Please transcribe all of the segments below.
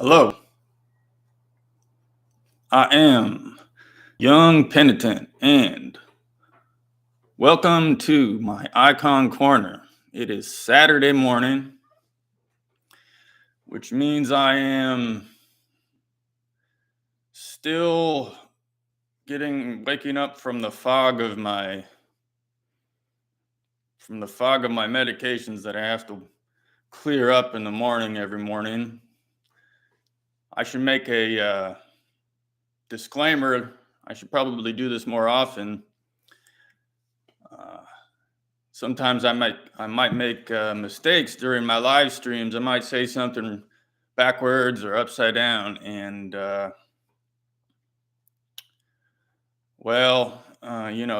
Hello, I am young Penitent, and welcome to my icon corner. It is Saturday morning, which means I am still waking up from the fog of my medications that I have to clear up in the morning every morning. I should make a disclaimer. I should probably do this more often. Sometimes I might make mistakes during my live streams. I might say something backwards or upside down, and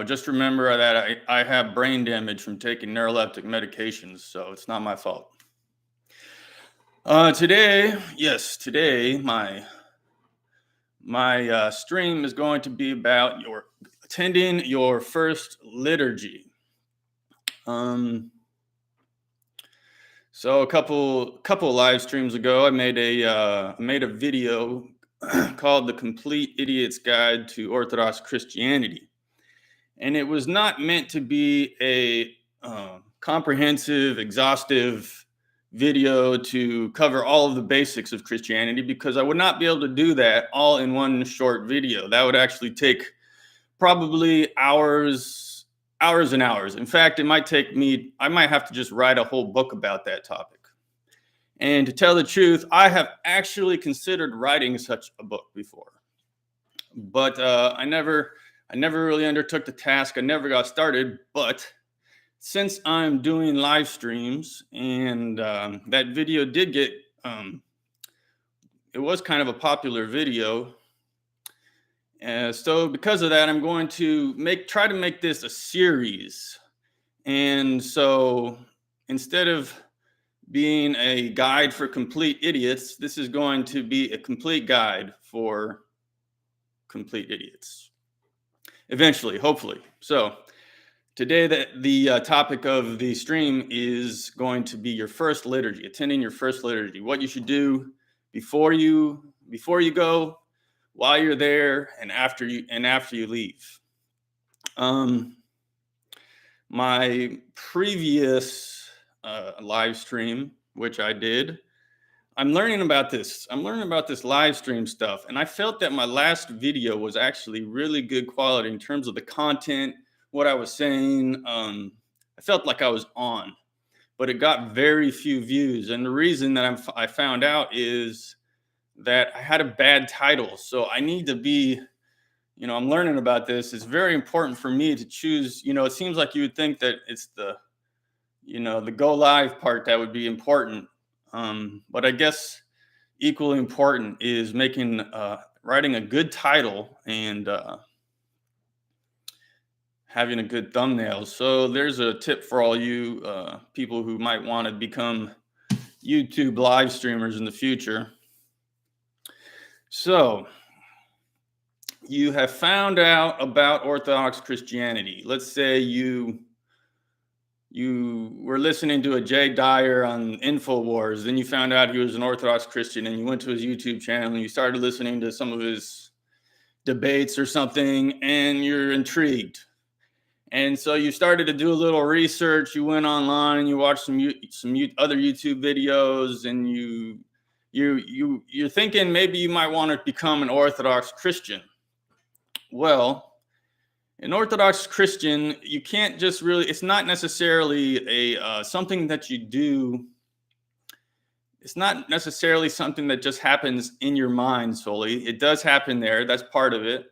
just remember that I have brain damage from taking neuroleptic medications, so it's not my fault. Today, my stream is going to be about attending your first liturgy. So a couple live streams ago, I made a video called "The Complete Idiot's Guide to Orthodox Christianity," and it was not meant to be a comprehensive, exhaustive video to cover all of the basics of Christianity, because I would not be able to do that all in one short video. That would actually take probably hours and hours. In fact, I might have to just write a whole book about that topic. And to tell the truth, I have actually considered writing such a book before, but I never really undertook the task. I never got started. But since I'm doing live streams, and that video did get, it was kind of a popular video. So because of that, I'm going to try to make this a series. And so instead of being a guide for complete idiots, this is going to be a complete guide for complete idiots. Eventually, hopefully. So today, the topic of the stream is going to be your first liturgy, attending your first liturgy. What you should do before you go, while you're there, and after you leave. My previous live stream, which I did, I'm learning about this live stream stuff, and I felt that my last video was actually really good quality in terms of the content, what I was saying. I felt like I was on, but it got very few views, and the reason that I found out is that I had a bad title. So I need to be, I'm learning about this. It's very important for me to choose. It seems like you would think that it's the go live part that would be important. But I guess equally important is writing a good title and having a good thumbnail. So there's a tip for all you people who might want to become YouTube live streamers in the future. So you have found out about Orthodox Christianity. Let's say you were listening to a Jay Dyer on InfoWars. Then you found out he was an Orthodox Christian, and you went to his YouTube channel and you started listening to some of his debates or something, and you're intrigued. And so you started to do a little research. You went online, you watched some other YouTube videos, and you're thinking maybe you might want to become an Orthodox Christian. Well, an Orthodox Christian, you can't just really, it's not necessarily something that you do. It's not necessarily something that just happens in your mind solely. It does happen there. That's part of it.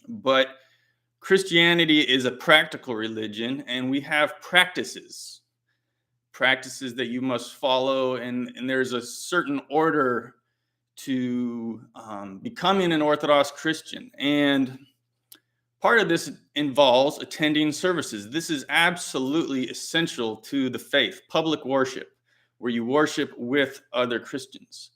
But Christianity is a practical religion, and we have practices that you must follow, and there's a certain order to becoming an Orthodox Christian. And part of this involves attending services. This is absolutely essential to the faith, public worship, where you worship with other Christians.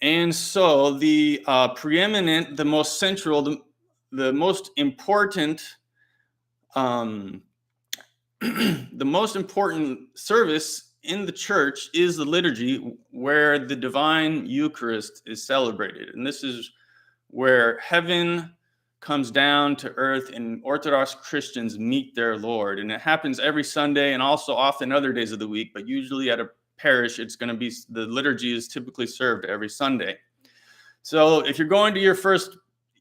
And so the preeminent, the most central, the most important the most important service in the church is the liturgy where the divine Eucharist is celebrated. And this is where heaven comes down to earth and Orthodox Christians meet their Lord. And it happens every Sunday and also often other days of the week, but usually at a parish, it's going to be the liturgy is typically served every Sunday. So if you're going to your first,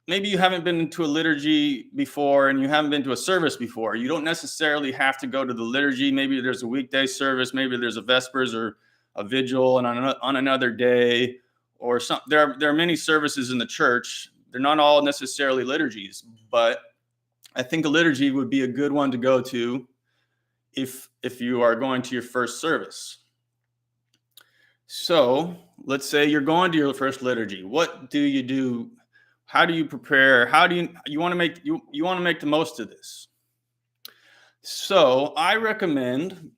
maybe you haven't been to a liturgy before and you haven't been to a service before, you don't necessarily have to go to the liturgy. Maybe there's a weekday service, maybe there's a Vespers or a vigil and on another day or some. There are many services in the church. They're not all necessarily liturgies, but I think a liturgy would be a good one to go to if you are going to your first service. So let's say you're going to your first liturgy. What do you do? How do you prepare? How do you want to make you want to make the most of this? So I recommend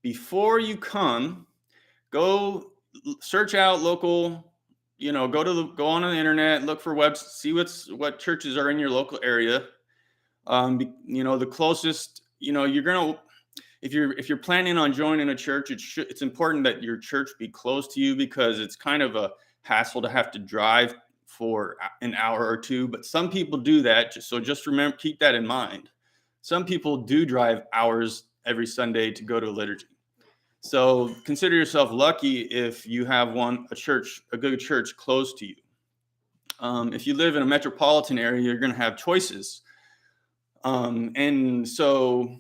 before you come, go search out local, go on the internet, look for see what churches are in your local area. The closest, you're gonna if you're planning on joining a church, it's important that your church be close to you because it's kind of a hassle to have to drive for an hour or two. But some people do that, so just remember, keep that in mind. Some people do drive hours every Sunday to go to a liturgy. So consider yourself lucky if you have a good church close to you. If you live in a metropolitan area, you're going to have choices. And so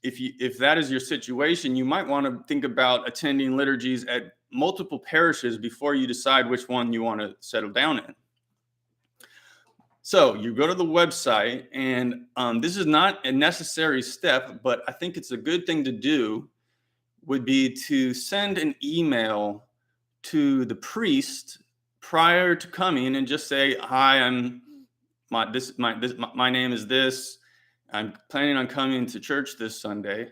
if that is your situation, you might want to think about attending liturgies at multiple parishes before you decide which one you want to settle down in. So you go to the website, and this is not a necessary step, but I think it's a good thing to do, would be to send an email to the priest prior to coming and just say, hi, my name is this. I'm planning on coming to church this Sunday.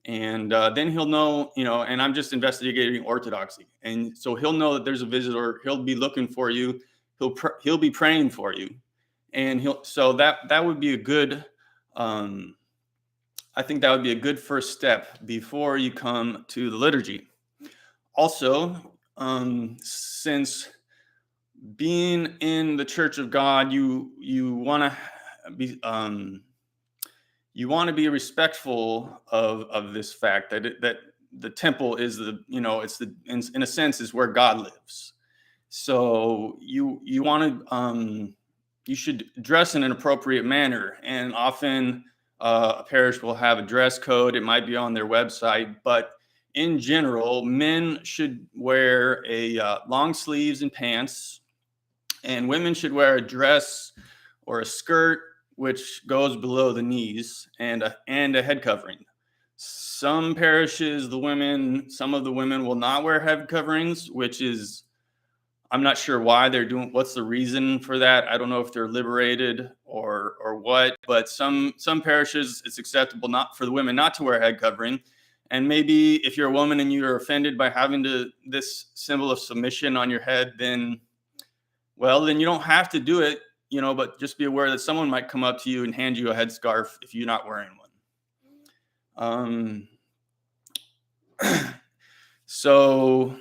And then he'll know, and I'm just investigating Orthodoxy. And so he'll know that there's a visitor. He'll be looking for you. He'll be praying for you. And so that would be a good, I think that would be a good first step before you come to the liturgy. Also, since being in the Church of God, you want to be respectful of this fact that the temple is in a sense is where God lives. So you want to you should dress in an appropriate manner, and often a parish will have a dress code. It might be on their website, but in general, men should wear a long sleeves and pants, and women should wear a dress or a skirt which goes below the knees, and a head covering. Some parishes, some of the women will not wear head coverings, which is, I'm not sure why they're doing. What's the reason for that? I don't know if they're liberated or what. But some parishes, it's acceptable not for the women not to wear a head covering. And maybe if you're a woman and you're offended by having this symbol of submission on your head, then you don't have to do it. But just be aware that someone might come up to you and hand you a headscarf if you're not wearing one. So.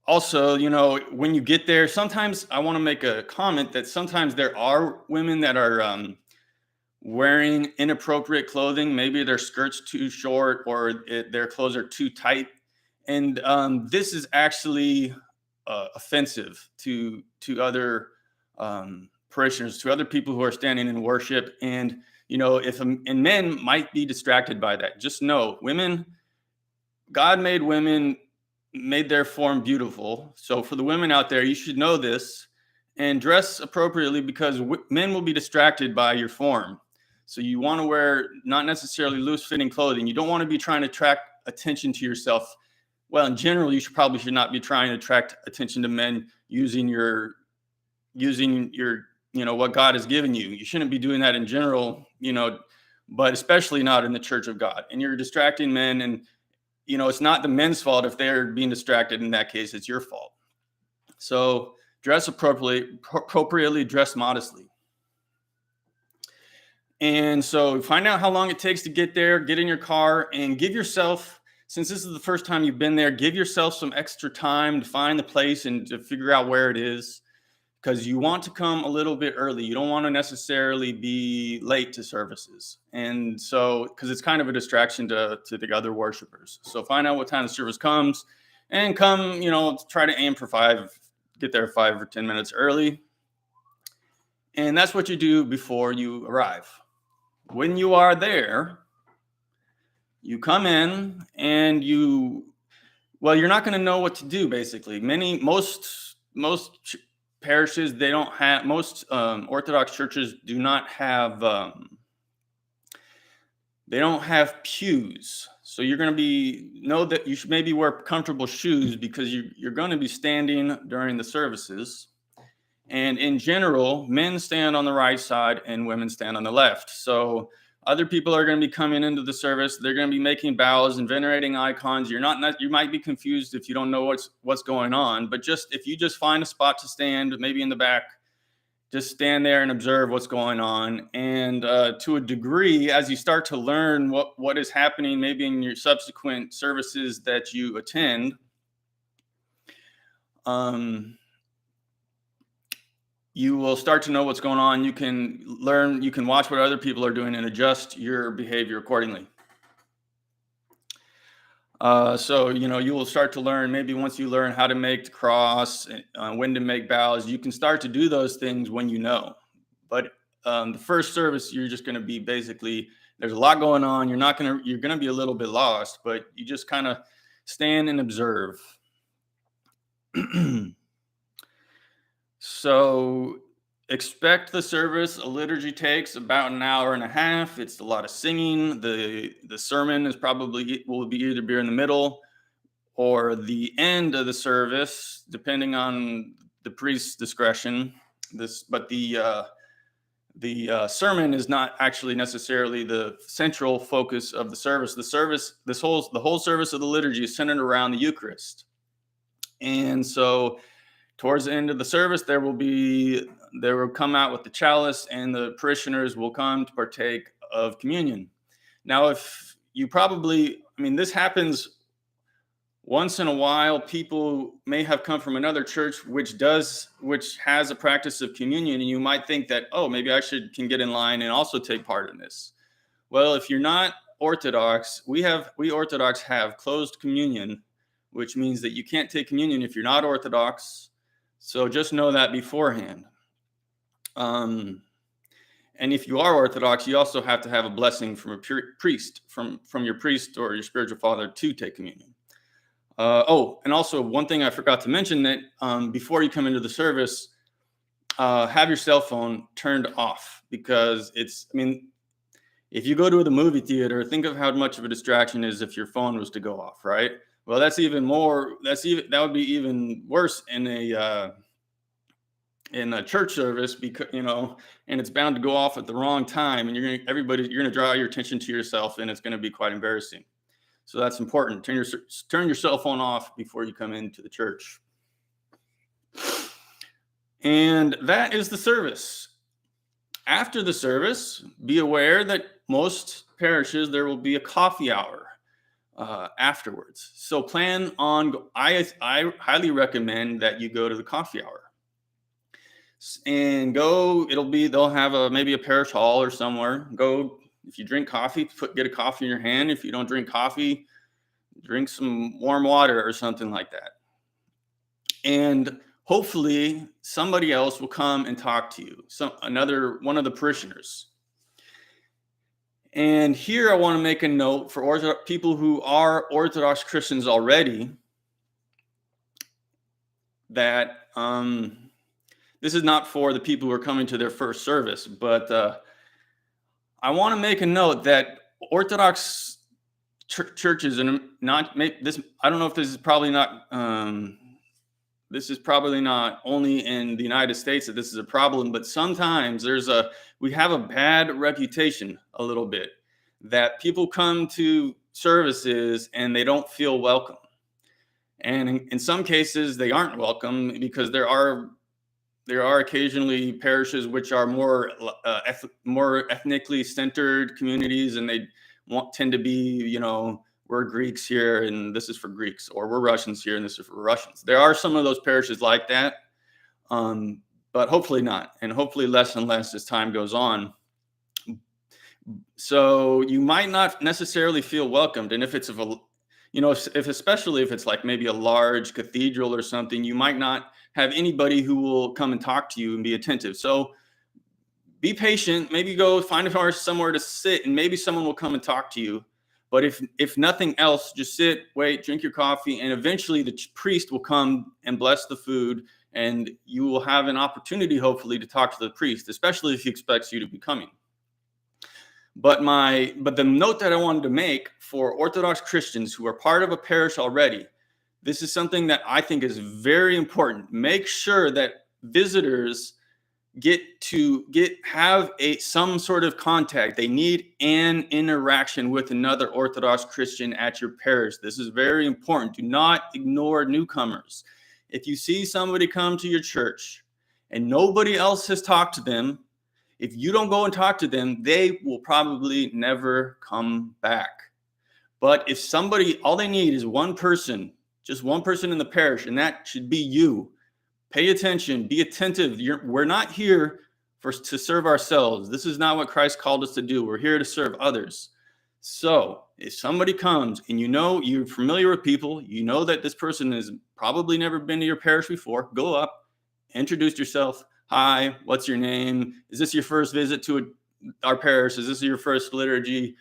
Also, when you get there, sometimes I want to make a comment that sometimes there are women that are wearing inappropriate clothing. Maybe their skirt's too short or their clothes are too tight. And this is actually offensive to other parishioners, to other people who are standing in worship. And, and men might be distracted by that. Just know, God made women, made their form beautiful. So for the women out there, you should know this and dress appropriately, because men will be distracted by your form. So you want to wear not necessarily loose fitting clothing. You don't want to be trying to attract attention to yourself. Well, in general, you should not be trying to attract attention to men using your what God has given you. You shouldn't be doing that in general, but especially not in the Church of God. And you're distracting men, and it's not the men's fault if they're being distracted. In that case, it's your fault. So dress appropriately, dress modestly. And so find out how long it takes to get there, get in your car, and give yourself since this is the first time you've been there, give yourself some extra time to find the place and to figure out where it is, because you want to come a little bit early. You don't want to necessarily be late to services. And so, because it's kind of a distraction to the other worshipers. So find out what time the service comes and come, try to aim for 5, get there 5 or 10 minutes early. And that's what you do before you arrive. When you are there, you come in and you're not going to know what to do, basically. Most parishes, they don't have, most Orthodox churches do not have, they don't have pews. So you're going to know that you should maybe wear comfortable shoes, because you're going to be standing during the services. And in general, men stand on the right side and women stand on the left. So other people are going to be coming into the service. They're going to be making bows and venerating icons. You might be confused if you don't know what's going on. But if you just find a spot to stand, maybe in the back, just stand there and observe what's going on. And to a degree, as you start to learn what is happening, maybe in your subsequent services that you attend, you will start to know what's going on. You can learn, you can watch what other people are doing and adjust your behavior accordingly. So, you will start to learn, maybe once you learn how to make the cross, when to make bows, you can start to do those things when you know. But the first service, you're just going to be basically, there's a lot going on. You're going to be a little bit lost, but you just kind of stand and observe. So expect the service. A liturgy takes about an hour and a half. It's a lot of singing. The sermon will be either in the middle or the end of the service, depending on the priest's discretion. But the sermon is not actually necessarily the central focus of the service. The whole service of the liturgy is centered around the Eucharist. And so towards the end of the service, there will come out with the chalice, and the parishioners will come to partake of communion. Now, this happens once in a while. People may have come from another church which has a practice of communion, and you might think that, maybe I can get in line and also take part in this. Well, if you're not Orthodox, we Orthodox have closed communion, which means that you can't take communion if you're not Orthodox. So just know that beforehand. And if you are Orthodox, you also have to have a blessing from a priest, from your priest or your spiritual father, to take communion. And also one thing I forgot to mention, that before you come into the service, have your cell phone turned off, because if you go to the movie theater, think of how much of a distraction it is if your phone was to go off, right? Well, that would be even worse in a church service, because and it's bound to go off at the wrong time, and you're going to draw your attention to yourself, and it's going to be quite embarrassing. So that's important. Turn your cell phone off before you come into the church. And that is the service. After the service, be aware that most parishes, there will be a coffee hour afterwards. So I highly recommend that you go to the coffee hour. And they'll have maybe a parish hall or somewhere. Go, if you drink coffee, get a coffee in your hand. If you don't drink coffee, drink some warm water or something like that. And hopefully somebody else will come and talk to you, one of the parishioners. And here I want to make a note for people who are Orthodox Christians already, that this is not for the people who are coming to their first service, but I want to make a note that Orthodox churches, and not make this, I don't know if this is probably not, this is probably not only in the United States that this is a problem, but sometimes we have a bad reputation a little bit, that people come to services and they don't feel welcome. And in some cases they aren't welcome, because there are occasionally parishes which are more ethnically centered communities, and they tend to be, we're Greeks here and this is for Greeks, or we're Russians here and this is for Russians. There are some of those parishes like that, but hopefully not, and hopefully less and less as time goes on. So you might not necessarily feel welcomed, and if it's if especially if it's like maybe a large cathedral or something, you might not have anybody who will come and talk to you and be attentive. So be patient, maybe go find somewhere to sit, and maybe someone will come and talk to you. But if nothing else, just sit, wait, drink your coffee, and eventually the priest will come and bless the food, and you will have an opportunity, hopefully, to talk to the priest, especially if he expects you to be coming. But the note that I wanted to make for Orthodox Christians who are part of a parish already, this is something that I think is very important. Make sure that visitors have some sort of contact. They need an interaction with another Orthodox Christian at your parish. This is very important. Do not ignore newcomers. If you see somebody come to your church and nobody else has talked to them, if you don't go and talk to them, they will probably never come back. But if all they need is one person, just one person in the parish, and that should be you. Pay attention, be attentive. We're not here to serve ourselves. This is not what Christ called us to do. We're here to serve others. So if somebody comes and you're familiar with people, you know that this person has probably never been to your parish before, go up, introduce yourself. Hi, what's your name? Is this your first visit to our parish? Is this your first liturgy?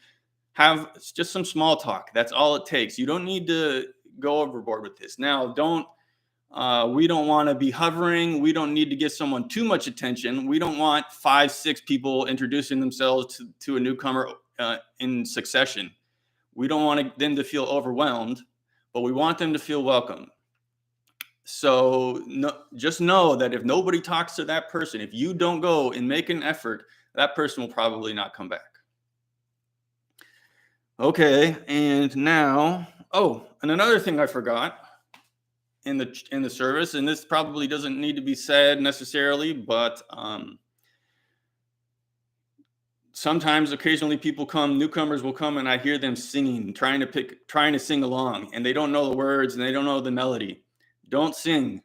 Have just some small talk. That's all it takes. You don't need to go overboard with this. Now, we don't want to be hovering. We don't need to give someone too much attention. We don't want 5-6 people introducing themselves to a newcomer in succession. We don't want them to feel overwhelmed, but we want them to feel welcome. So just know that if nobody talks to that person, if you don't go and make an effort, that person will probably not come back. Okay, and now, and another thing I forgot in the service, and this probably doesn't need to be said necessarily, but sometimes occasionally newcomers will come, and I hear them singing, trying to sing along, and they don't know the words and they don't know the melody. Don't sing.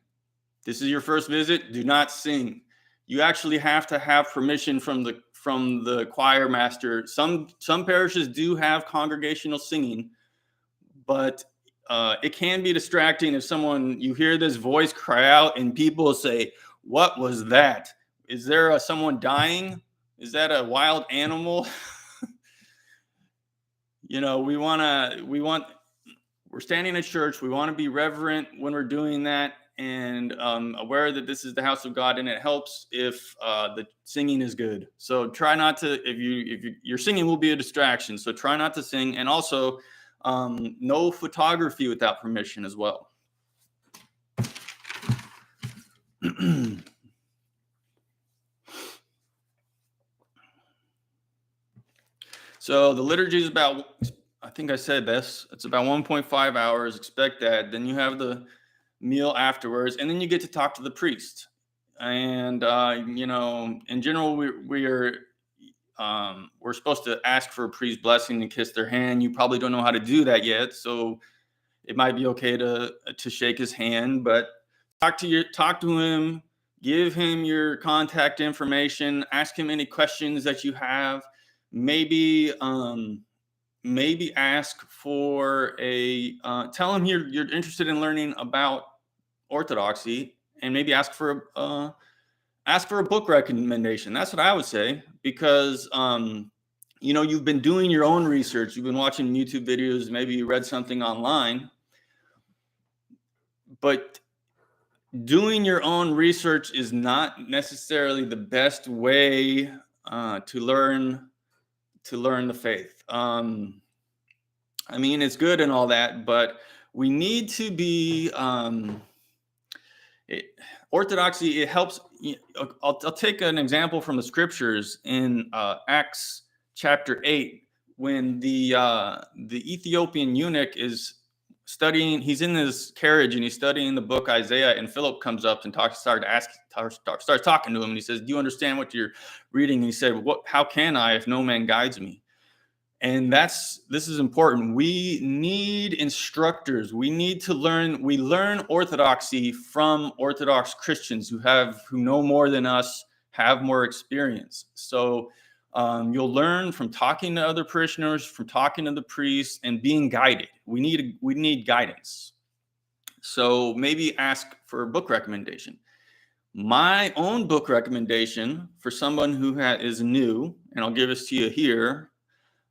This is your first visit. Do not sing. You actually have to have permission from the choir master. Some parishes do have congregational singing, but it can be distracting if you hear this voice cry out and people say, "What was that? Is there someone dying? Is that a wild animal?" We're standing at church. We want to be reverent when we're doing that, and aware that this is the house of God, and it helps if the singing is good. So try not to. If your singing will be a distraction, so try not to sing, and also no photography without permission as well. So the liturgy is about, I think I said this, it's about 1.5 hours. Expect that. Then you have the meal afterwards, and then you get to talk to the priest. And in general, we're supposed to ask for a priest's blessing and kiss their hand. You probably don't know how to do that yet, so it might be okay to shake his hand, but talk to him, give him your contact information, ask him any questions that you have. Maybe ask for tell him you're interested in learning about Orthodoxy, and maybe ask for a book recommendation. That's what I would say, because you've been doing your own research, you've been watching YouTube videos, maybe you read something online, but doing your own research is not necessarily the best way to learn the faith. It's good and all that, but we need to be Orthodoxy. It helps. I'll take an example from the scriptures in Acts chapter 8, when the Ethiopian eunuch is studying. He's in his carriage and he's studying the book Isaiah, and Philip comes up and starts talking to him, and he says, "Do you understand what you're reading?" And he said, "How can I if no man guides me?" And this is important. We need instructors. We need to learn. We learn Orthodoxy from Orthodox Christians who know more than us, have more experience. So you'll learn from talking to other parishioners, from talking to the priests, and being guided. We need guidance. So maybe ask for a book recommendation. My own book recommendation for someone who is new, and I'll give this to you here.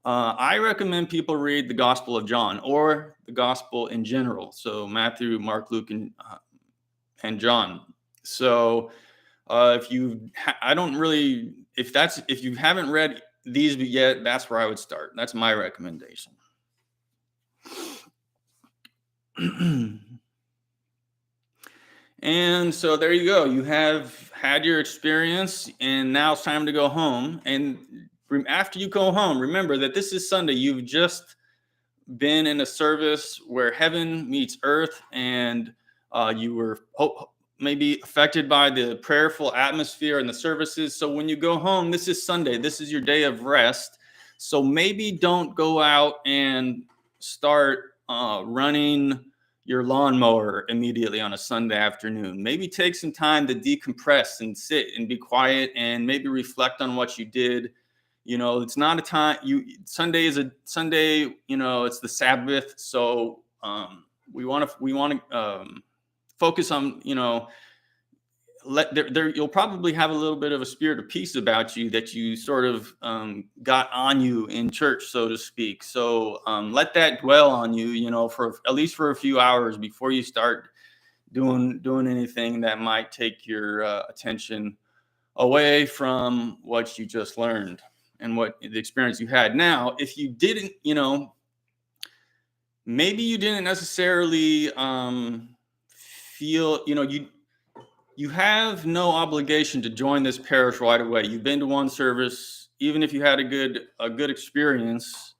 I recommend people read the Gospel of John or the Gospel in general. So Matthew, Mark, Luke, and John. So if you haven't read these yet, that's where I would start. That's my recommendation. And so there you go. You have had your experience, and now it's time to go home. And after you go home, remember that this is Sunday. You've just been in a service where heaven meets earth, and you were maybe affected by the prayerful atmosphere and the services. So when you go home, this is Sunday. This is your day of rest. So maybe don't go out and start running your lawnmower immediately on a Sunday afternoon. Maybe take some time to decompress and sit and be quiet and maybe reflect on what you did. It's not a time. Sunday is a Sunday. It's the Sabbath. So we want to focus on. You'll probably have a little bit of a spirit of peace about you that you sort of got on you in church, so to speak. So let that dwell on you, for at least for a few hours before you start doing anything that might take your attention away from what you just learned and what the experience you had. Now, if you didn't, maybe you didn't necessarily feel, you have no obligation to join this parish right away. You've been to one service, even if you had a good experience,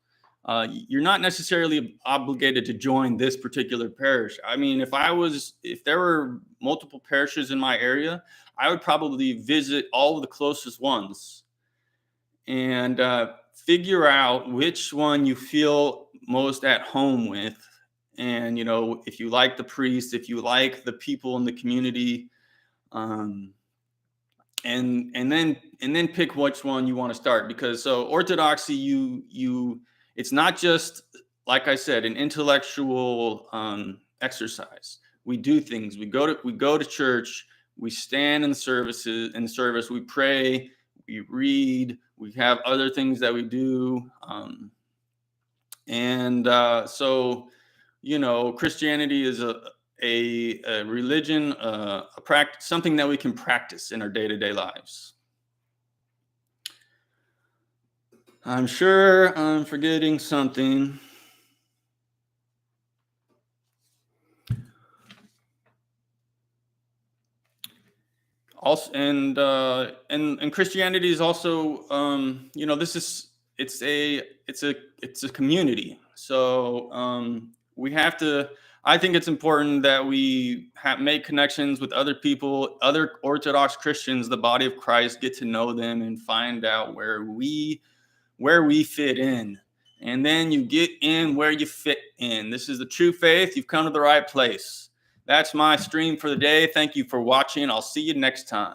you're not necessarily obligated to join this particular parish. I mean, if there were multiple parishes in my area, I would probably visit all of the closest ones and figure out which one you feel most at home with. And, if you like the priest, if you like the people in the community, and then pick which one you want to start, because Orthodoxy, it's not just, like I said, an intellectual exercise. We do things. We go to church. We stand in service. We pray. We read. We have other things that we do. So Christianity is a religion, a practice, something that we can practice in our day-to-day lives. I'm sure I'm forgetting something. Also, and Christianity is also, it's a community. So we have to. I think it's important that we make connections with other people, other Orthodox Christians, the body of Christ, get to know them and find out where we fit in. And then you get in where you fit in. This is the true faith. You've come to the right place. That's my stream for the day. Thank you for watching. I'll see you next time.